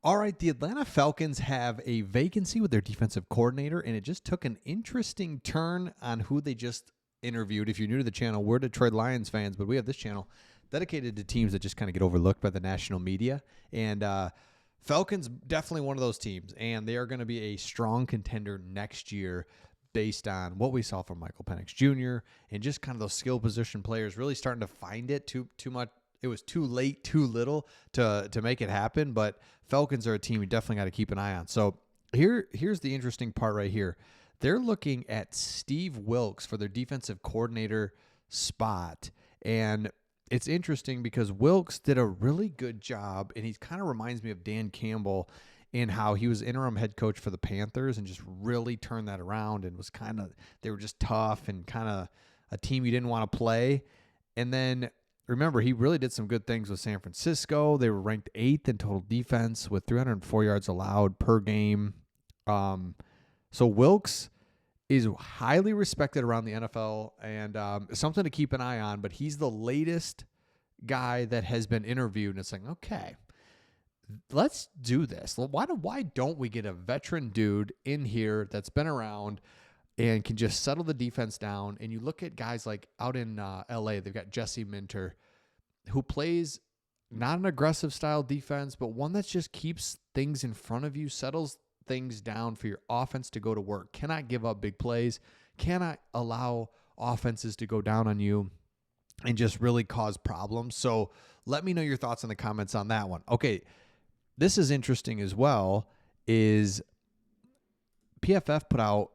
All right, the Atlanta Falcons have a vacancy with their defensive coordinator, and it just took an interesting turn on who they just interviewed. If you're new to the channel, we're Detroit Lions fans, but we have this channel dedicated to teams that just kind of get overlooked by the national media. And Falcons, definitely one of those teams, and they are going to be a strong contender next year based on what we saw from Michael Penix Jr. and just kind of those skill position players really starting to find it too much. It was too late, too little to make it happen, but Falcons are a team you definitely got to keep an eye on. So here's the interesting part right here. They're looking at Steve Wilks for their defensive coordinator spot, and it's interesting because Wilks did a really good job, and he kind of reminds me of Dan Campbell in how he was interim head coach for the Panthers and just really turned that around and was they were just tough and kind of a team you didn't want to play. And then remember, he really did some good things with San Francisco. They were ranked 8th in total defense with 304 yards allowed per game. So Wilks is highly respected around the NFL and something to keep an eye on, but he's the latest guy that has been interviewed. And it's like, okay, let's do this. Why don't we get a veteran dude in here that's been around and can just settle the defense down? And you look at guys like out in L.A., they've got Jesse Minter, who plays not an aggressive style defense, but one that just keeps things in front of you, settles things down for your offense to go to work, cannot give up big plays, cannot allow offenses to go down on you and just really cause problems. So let me know your thoughts in the comments on that one. Okay, this is interesting as well, is PFF put out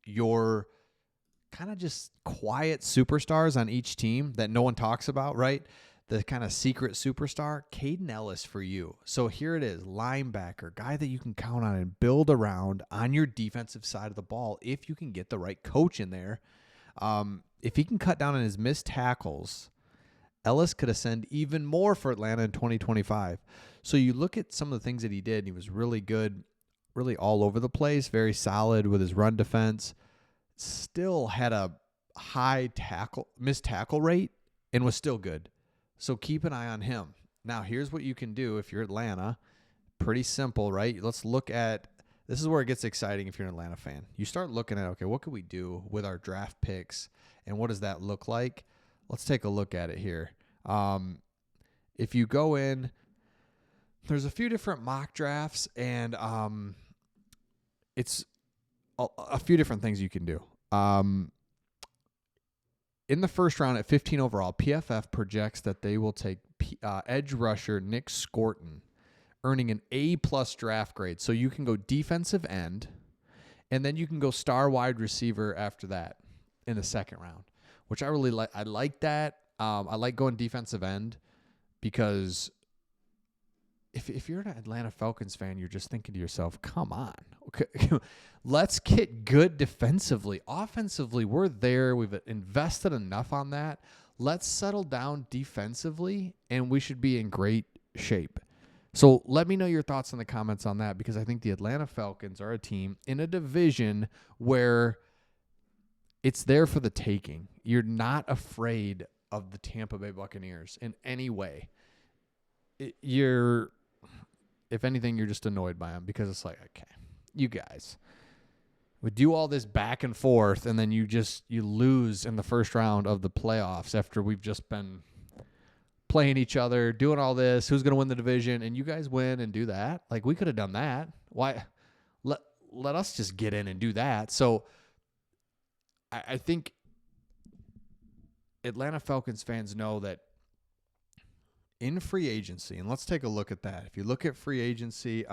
your kind of just quiet superstars on each team that no one talks about, right? The kind of secret superstar, Kaden Ellis for you. So here it is, linebacker, guy that you can count on and build around on your defensive side of the ball if you can get the right coach in there. If he can cut down on his missed tackles, Ellis could ascend even more for Atlanta in 2025. So you look at some of the things that he did, and he was really good, really all over the place, very solid with his run defense, still had a high missed tackle rate, and was still good. So keep an eye on him. Now, here's what you can do if you're Atlanta. Pretty simple, right? Let's look at, this is where it gets exciting if you're an Atlanta fan. You start looking at, okay, what could we do with our draft picks, and what does that look like? Let's take a look at it here. If you go in, there's a few different mock drafts, and it's a few different things you can do. In the first round at 15 overall, PFF projects that they will take edge rusher Nick Scorton, earning an A+ draft grade. So you can go defensive end, and then you can go star wide receiver after that in the second round, which I really like. I like that. I like going defensive end because if you're an Atlanta Falcons fan, you're just thinking to yourself, come on, okay, let's get good defensively. Offensively, we're there. We've invested enough on that. Let's settle down defensively, and we should be in great shape. So let me know your thoughts in the comments on that, because I think the Atlanta Falcons are a team in a division where it's there for the taking. You're not afraid of the Tampa Bay Buccaneers in any way. If anything, you're just annoyed by them because it's like, okay, you guys, we do all this back and forth, and then you lose in the first round of the playoffs after we've just been playing each other, doing all this, who's going to win the division, and you guys win and do that. Like, we could have done that. Why? Let us just get in and do that. So I think Atlanta Falcons fans know that in free agency, and let's take a look at that. If you look at free agency,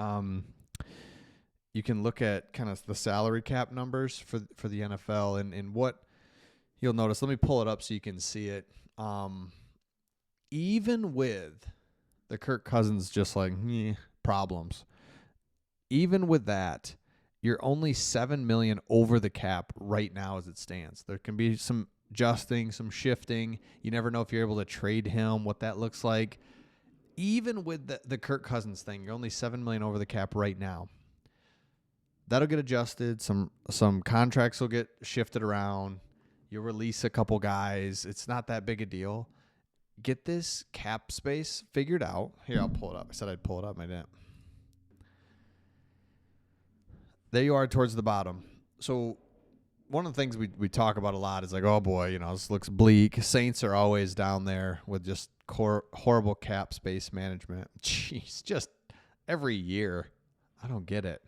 you can look at kind of the salary cap numbers for the NFL, and what you'll notice. Let me pull it up so you can see it. Even with the Kirk Cousins just like problems, even with that, you're only $7 million over the cap right now as it stands. There can be some adjusting, some shifting. You never know if you're able to trade him, what that looks like. Even with the Kirk Cousins thing, you're only $7 million over the cap right now. That'll get adjusted. Some contracts will get shifted around. You'll release a couple guys. It's not that big a deal. Get this cap space figured out. Here, I'll pull it up. I said I'd pull it up. I didn't. there you are towards the bottom. So one of the things we talk about a lot is like, oh boy, this looks bleak. Saints are always down there with just horrible cap space management. Jeez, just every year. I don't get it.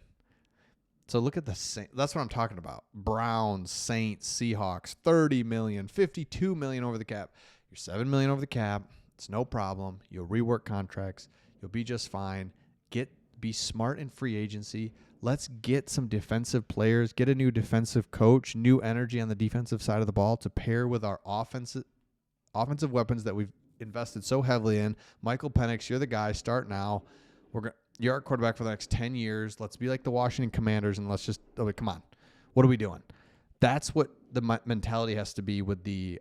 So look at the Saints. That's what I'm talking about. Browns, Saints, Seahawks, $30 million, $52 million over the cap. You're $7 million over the cap. It's no problem. You'll rework contracts. You'll be just fine. Be smart in free agency. Let's get some defensive players, get a new defensive coach, new energy on the defensive side of the ball to pair with our offensive weapons that we've invested so heavily in. Michael Penix, you're the guy. Start now. You're our quarterback for the next 10 years. Let's be like the Washington Commanders, and let's just come on. What are we doing? That's what the mentality has to be with the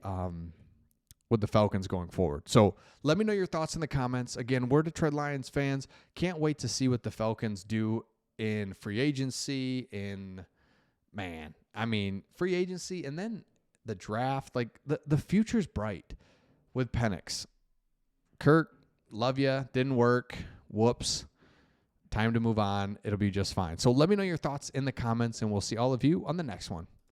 Falcons going forward. So let me know your thoughts in the comments. Again, we're Detroit Lions fans. Can't wait to see what the Falcons do in free agency, free agency, and then the draft. Like the future's bright with Penix. Kirk, love ya. Didn't work. Whoops. Time to move on. It'll be just fine. So let me know your thoughts in the comments, and we'll see all of you on the next one.